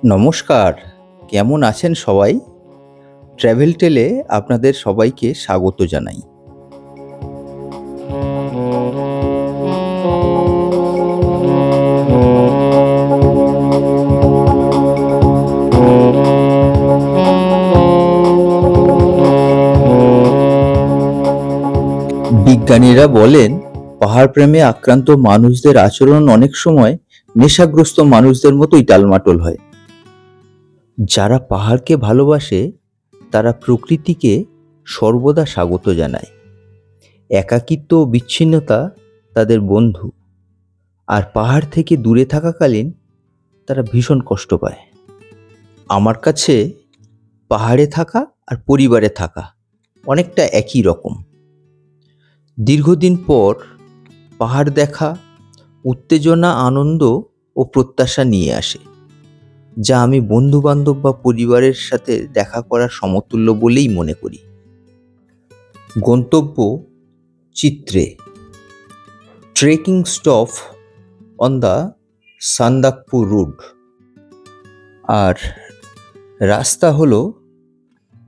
নমস্কার, কেমন আছেন সবাই? ট্র্যাভেল টেলে আপনাদের সবাইকে স্বাগত জানাই। বিজ্ঞানীরা বলেন, পাহাড় প্রেমে আক্রান্ত মানুষদের আচরণ অনেক সময় নেশাগ্রস্ত মানুষদের মতোই টালমাটল হয়। যারা পাহাড়কে ভালোবাসে তারা প্রকৃতিকে সর্বদা স্বাগত জানায়। একাকিত্ব ও বিচ্ছিন্নতা তাদের বন্ধু, আর পাহাড় থেকে দূরে থাকাকালীন তারা ভীষণ কষ্ট পায়। আমার কাছে পাহাড়ে থাকা আর পরিবারে থাকা অনেকটা একই রকম। দীর্ঘদিন পর পাহাড় দেখা উত্তেজনা, আনন্দ ও প্রত্যাশা নিয়ে আসে, যা আমি বন্ধুবান্ধব বা পরিবারের সাথে দেখা করার সমতুল্য বলেই মনে করি। গন্তব্য চিত্রে, trekking stop on the Sandakphu road. আর রাস্তা হলো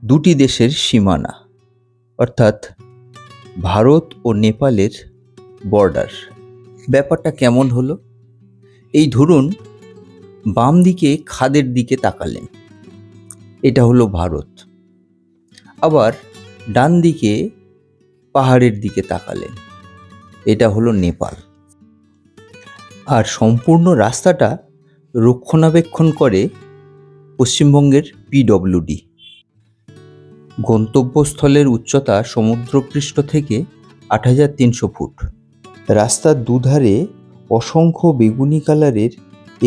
দুটি দেশের সীমানা, অর্থাৎ ভারত ও নেপালের বর্ডার। ব্যাপারটা কেমন হলো? এই ধরুন, বাম দিকে খাদের দিকে তাকালেন, এটা হলো ভারত। আবার ডান দিকে পাহাড়ের দিকে তাকালেন, এটা হলো নেপাল। আর সম্পূর্ণ রাস্তাটা রক্ষণাবেক্ষণ করে পশ্চিমবঙ্গের পিডব্লিউডি। গন্তব্যস্থলের উচ্চতা সমুদ্রপৃষ্ঠ থেকে ৮৩০০ ফুট। রাস্তার দুধারে অসংখ্য বেগুনি কালারের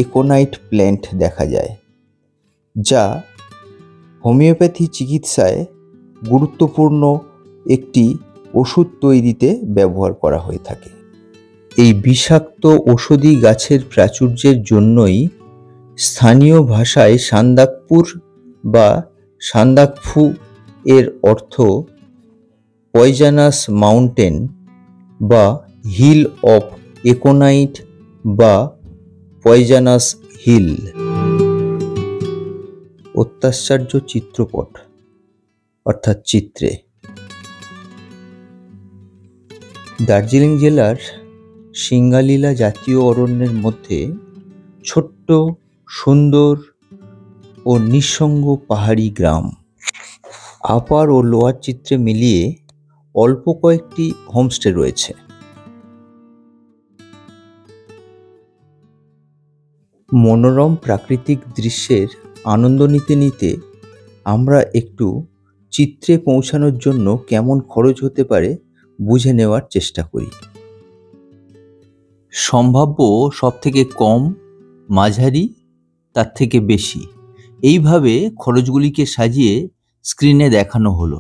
একোনাইট প্ল্যান্ট দেখা যায়, যা হোমিওপ্যাথি চিকিৎসায় গুরুত্বপূর্ণ একটি ওষুধ তৈরিতে ব্যবহার করা হয়ে থাকে। এই বিষাক্ত ঔষধি গাছের প্রাচুর্যের জন্যই স্থানীয় ভাষায় সান্দাকপুর বা সান্দাকফু এর অর্থ পয়জানাস মাউন্টেন বা হিল অফ একোনাইট বা পয়জানাস হিল। অত্যাশ্চর্য চিত্রপট অর্থাৎ চিত্রে। দার্জিলিং জেলার সিঙ্গালীলা জাতীয় অরণ্যের মধ্যে ছোট্ট, সুন্দর ও নিঃসঙ্গ পাহাড়ি গ্রাম। আপার ও লোয়ার চিত্রে মিলিয়ে অল্প কয়েকটি হোমস্টে রয়েছে। মনোরম প্রাকৃতিক দৃশ্যের আনন্দ নিতে নিতে আমরা একটু চিত্রে পৌঁছানোর জন্য কেমন খরচ হতে পারে বুঝে নেওয়ার চেষ্টা করি। সম্ভাব্য সবথেকে কম, মাঝারি, তার থেকে বেশি, এইভাবে খরচগুলিকে সাজিয়ে স্ক্রিনে দেখানো হলো।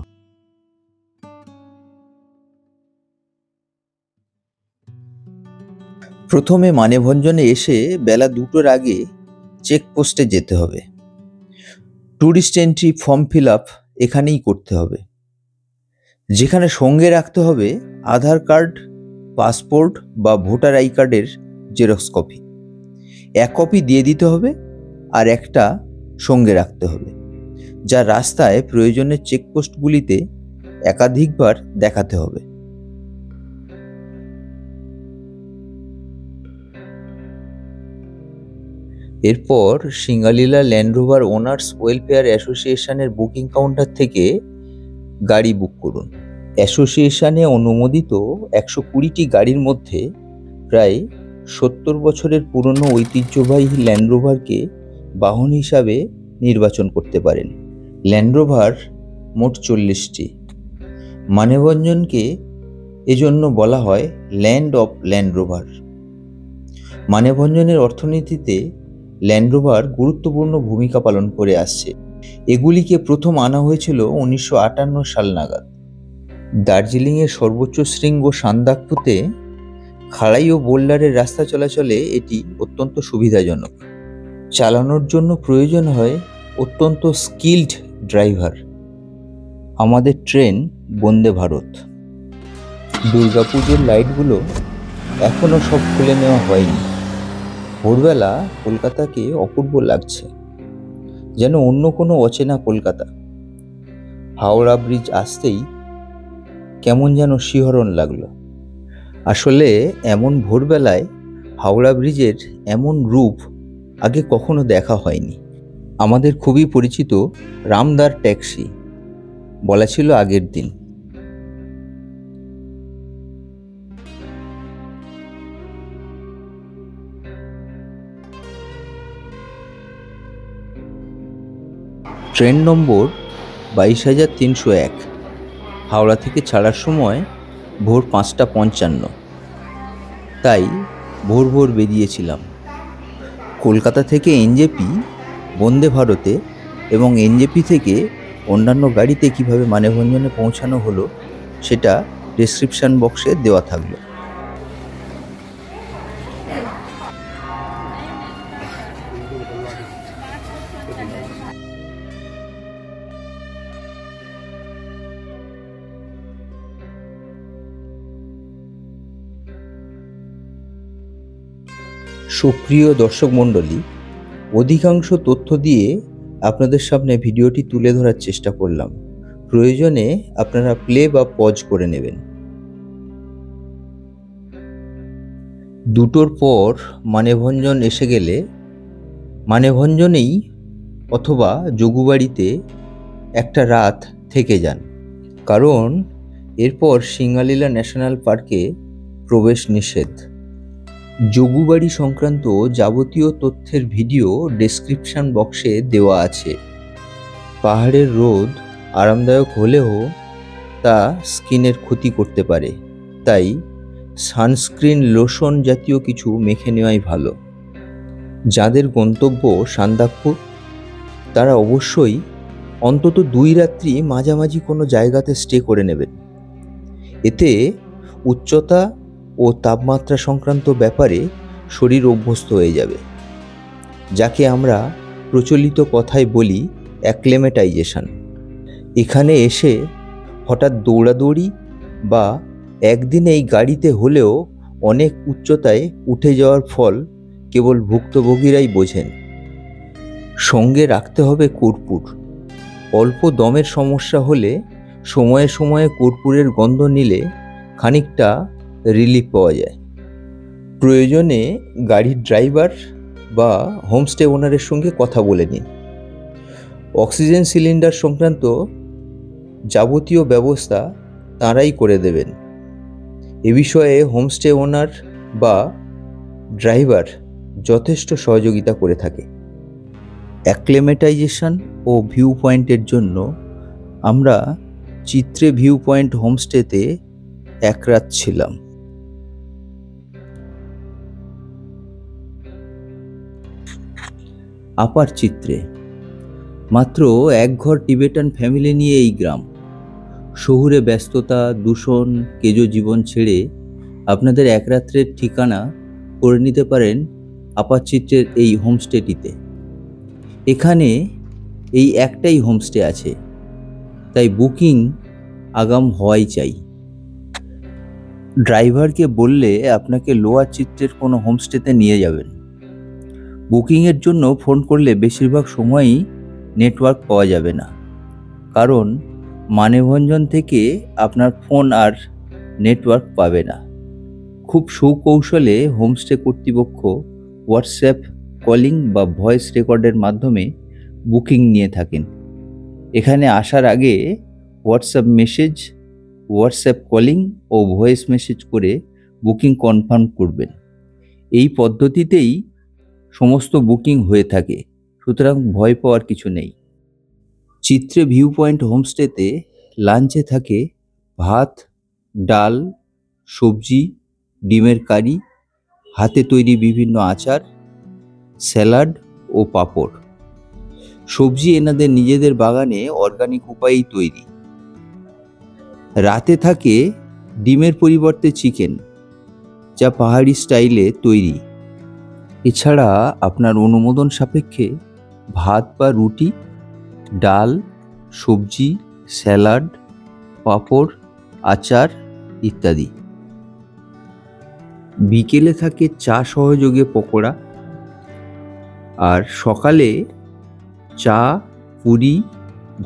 প্রথমে মানেভঞ্জনে এসে বেলা 2টোর আগে চেকপোস্টে যেতে হবে। Tourist entry form fill up এখানেই করতে হবে, যেখানে সঙ্গে রাখতে হবে আধার কার্ড, পাসপোর্ট বা ভোটার আই কার্ডের জেরক্স কপি। এক কপি দিয়ে দিতে হবে আর একটা সঙ্গে রাখতে হবে, যা রাস্তায় প্রয়োজনের চেকপোস্টগুলিতে একাধিকবার দেখাতে হবে। এরপর Singalila land rover owners welfare অ্যাসোসিয়েশনের বুকিং কাউন্টার থেকে গাড়ি বুক করুন। অ্যাসোসিয়েশনে অনুমোদিত 120টি গাড়ির মধ্যে প্রায় 70 বছরের পুরনো ঐতিহ্যবাহী ল্যান্ড রোভারকে বাহন হিসাবে নির্বাচন করতে পারেন। ল্যান্ড রোভার মোট 40টি। মানেভঞ্জনকে এজন্য বলা হয় ল্যান্ড অফ ল্যান্ড রোভার। মানেভঞ্জনের অর্থনীতিতে ল্যান্ড রোভার গুরুত্বপূর্ণ ভূমিকা পালন করে আসছে। এগুলিকে প্রথম আনা হয়েছিল 1958 সাল নাগাদ। দার্জিলিংয়ের সর্বোচ্চ শৃঙ্গ সান্দাকফুতে খাড়াই ও বোল্ডারের রাস্তা চলাচলে এটি অত্যন্ত সুবিধাজনক। চালানোর জন্য প্রয়োজন হয় অত্যন্ত স্কিল্ড ড্রাইভার। আমাদের ট্রেন বন্দে ভারত। দুর্গাপুজোর লাইটগুলো এখনো সব খুলে নেওয়া হয়নি। ভোরবেলা কলকাতাকে অপূর্ব লাগছে। যেন অন্য কোনো অচেনা কলকাতা। হাওড়া ব্রিজ আসতেই কেমন যেন শিহরণ লাগলো। আসলে এমন ভোরবেলায় হাওড়া ব্রিজের এমন রূপ আগে কখনো দেখা হয়নি। আমাদের খুবই পরিচিত রামদার ট্যাক্সি বলা ছিল আগের দিন। ট্রেন নম্বর 22,301 হাওড়া থেকে ছাড়ার সময় ভোর 5:55। তাই ভোর ভোর বেরিয়েছিলাম। কলকাতা থেকে এনজেপি, বন্দে ভারতে এবং এনজেপি থেকে অন্যান্য গাড়িতে কিভাবে মানেভঞ্জনে পৌঁছানো হলো সেটা ডেসক্রিপশন বক্সে দেওয়া থাকলো। সুপ্রিয় দর্শক মণ্ডলী, অধিকাংশ তথ্য দিয়ে আপনাদের সামনে ভিডিওটি তুলে ধরার চেষ্টা করলাম। প্রয়োজনে আপনারা প্লে বা পজ করে নেবেন। দুটোর পর মানেভঞ্জন এসে গেলে মানেভঞ্জনেই অথবা যোগুবাড়িতে একটা রাত থেকে যান, কারণ এরপর সিঙ্গালীলা ন্যাশনাল পার্কে প্রবেশ নিষেধ। যোগুবাড়ি সংক্রান্ত যাবতীয় তথ্যের ভিডিও ডেসক্রিপশন বক্সে দেওয়া আছে। পাহাড়ের রোদ আরামদায়ক হলেও তা স্কিনের ক্ষতি করতে পারে, তাই সানস্ক্রিন, লোশন জাতীয় কিছু মেখে নেওয়াই ভালো। যাদের গন্তব্য সান্দাকফু তারা অবশ্যই অন্তত 2 রাত্রি মাঝামাঝি কোনো জায়গাতে স্টে করে নেবেন। এতে উচ্চতা ও তাপমাত্রা সংক্রান্ত ব্যাপারে শরীর অভ্যস্ত হয়ে যাবে, যাকে আমরা প্রচলিত কথায় বলি অ্যাক্লেমেটাইজেশন। এখানে এসে হঠাৎ দৌড়াদৌড়ি বা একদিনে এই গাড়িতে হলেও অনেক উচ্চতায় উঠে যাওয়ার ফল কেবল ভুক্তভোগীরাই বোঝেন। সঙ্গে রাখতে হবে কর্পূর। অল্প দমের সমস্যা হলে সময়ে সময়ে কর্পূরের গন্ধ নিলে খানিকটা রিলিফ পাওয়া যায়। প্রয়োজনে গাড়ির ড্রাইভার বা হোমস্টে ওনারের সঙ্গে কথা বলে নিন। অক্সিজেন সিলিন্ডার সংক্রান্ত যাবতীয় ব্যবস্থা তাঁরাই করে দেবেন। এ বিষয়ে হোমস্টে ওনার বা ড্রাইভার যথেষ্ট সহযোগিতা করে থাকে। অ্যাক্লেমেটাইজেশন ও ভিউ পয়েন্টের জন্য আমরা চিত্রে ভিউ পয়েন্ট হোমস্টেতে 1 রাত ছিলাম। আপার চিত্রে মাত্র 1 ঘর টিবেটান ফ্যামিলি নিয়ে এই গ্রাম। শহুরে ব্যস্ততা, দূষণ, কেজো জীবন ছেড়ে আপনাদের 1 রাত্রের ঠিকানা করে নিতে পারেন আপার চিত্রের এই হোমস্টেটিতে। এখানে এই একটাই হোমস্টে আছে, তাই বুকিং আগাম হওয়াই চাই। ড্রাইভারকে বললে আপনাকে লোয়ার চিত্রের কোনো হোমস্টেতে নিয়ে যাবেন। বুকিংয়ের জন্য ফোন করলে বেশিরভাগ সময়ই নেটওয়ার্ক পাওয়া যাবে না, কারণ মানেভঞ্জন থেকে আপনার ফোন আর নেটওয়ার্ক পাবে না। খুব সুকৌশলে হোমস্টে কর্তৃপক্ষ হোয়াটসঅ্যাপ কলিং বা ভয়েস রেকর্ডের মাধ্যমে বুকিং নিয়ে থাকেন। এখানে আসার আগে হোয়াটসঅ্যাপ মেসেজ, হোয়াটসঅ্যাপ কলিং ও ভয়েস মেসেজ করে বুকিং কনফার্ম করবেন। এই পদ্ধতিতেই সমস্ত বুকিং হয়ে থাকে, সুতরাং ভয় পাওয়ার কিছু নেই। চিত্রে ভিউ পয়েন্ট হোমস্টেতে লাঞ্চে থাকে ভাত, ডাল, সবজি, ডিমের কারি, হাতে তৈরি বিভিন্ন আচার, স্যালাড ও পাঁপড়। সবজি এনাদের নিজেদের বাগানে অর্গানিক উপায়েই তৈরি। রাতে থাকে ডিমের পরিবর্তে চিকেন, যা পাহাড়ি স্টাইলে তৈরি। এছাড়া আপনার অনুমোদন সাপেক্ষে ভাত বা রুটি, ডাল, সবজি, স্যালাড, পাঁপড়, আচার ইত্যাদি। বিকেলে থাকে চা সহযোগে পকোড়া, আর সকালে চা, পুরি,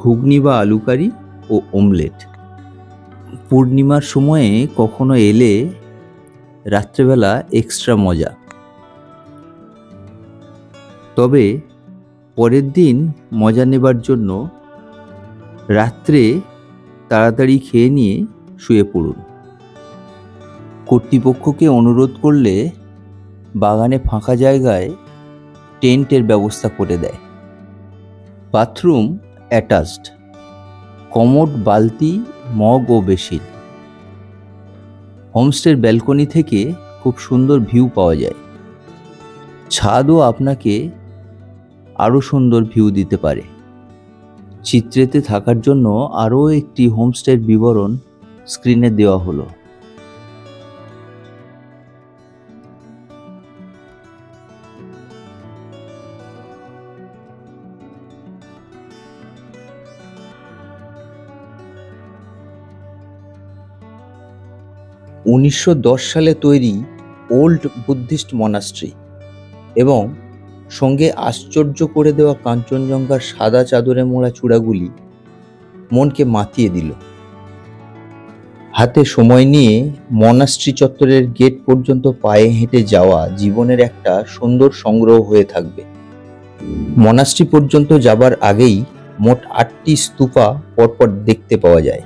ঘুগনি বা আলু কারি ও অমলেট। পূর্ণিমার সময়ে কখনো এলে রাত্রেবেলা এক্সট্রা মজা। তবে পরের দিন মজা নেবার জন্য রাত্রে তাড়াতাড়ি খেয়ে নিয়ে শুয়ে পড়ুন। কর্তৃপক্ষকে অনুরোধ করলে বাগানে ফাঁকা জায়গায় টেন্টের ব্যবস্থা করে দেয়। বাথরুম অ্যাটাচড, কমোড, বালতি, মগ ও বেসিন। হোমস্টের ব্যালকনি থেকে খুব সুন্দর ভিউ পাওয়া যায়। ছাদও আপনাকে আরও সুন্দর ভিউ দিতে পারে। চিত্রেতে থাকার জন্য আরও একটি হোমস্টের বিবরণ স্ক্রিনে দেওয়া হলো। (1910) সালে তৈরি ওল্ড বুদ্ধিস্ট মনাস্ট্রি এবং সঙ্গে আশ্চর্য করে দেওয়া কাঞ্চনজঙ্ঘার সাদা চাদরে মোড়া চূড়াগুলি মনকে মাতিয়ে দিল। হাতে সময় নিয়ে মনাস্ট্রি চত্বরের গেট পর্যন্ত পায়ে হেঁটে যাওয়া জীবনের একটা সুন্দর সংগ্রহ হয়ে থাকবে। মনাস্ট্রি পর্যন্ত যাবার আগেই মোট 8টি স্তূপা পরপর দেখতে পাওয়া যায়।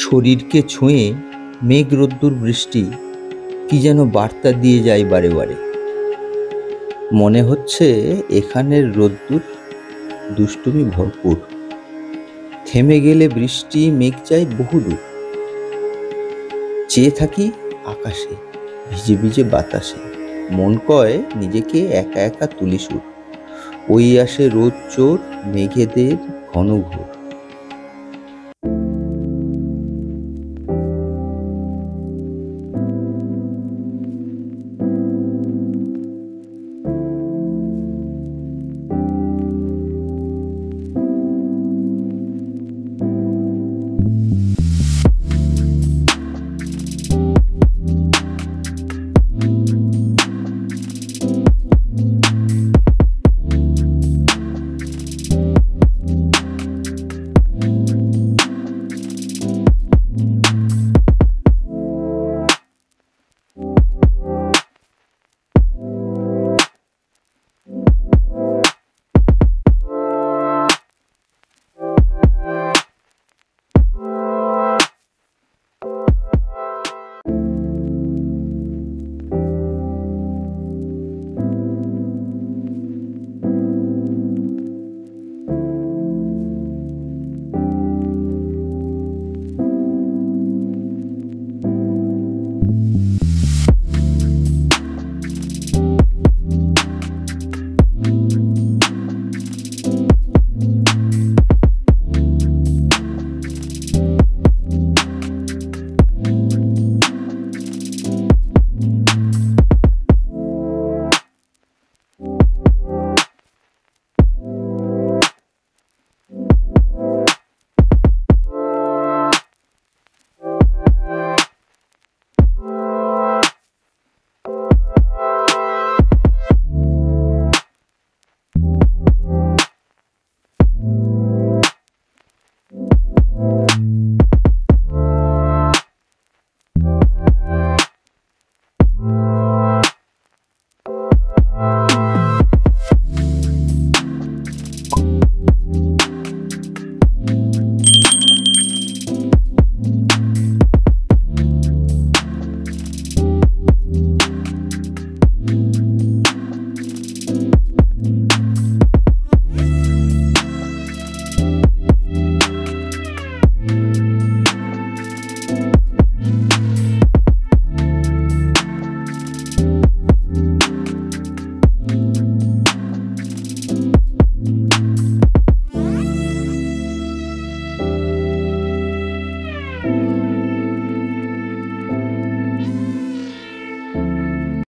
শরীরকে ছুঁয়ে মেঘ, রোদ্দুর, বৃষ্টি কি যেন বার্তা দিয়ে যায় বারে বারে। মনে হচ্ছে এখানের রোদ্দুর দুষ্টুমি ভরপুর। থেমে গেলে বৃষ্টি, মেঘ যায় বহুদূর। চেয়ে থাকি আকাশে, ভিজে ভিজে বাতাসে, মন কয় নিজেকে একা একা তুলি সুর। ওই আসে রোদ চোর, মেঘেদের ঘন ঘোর।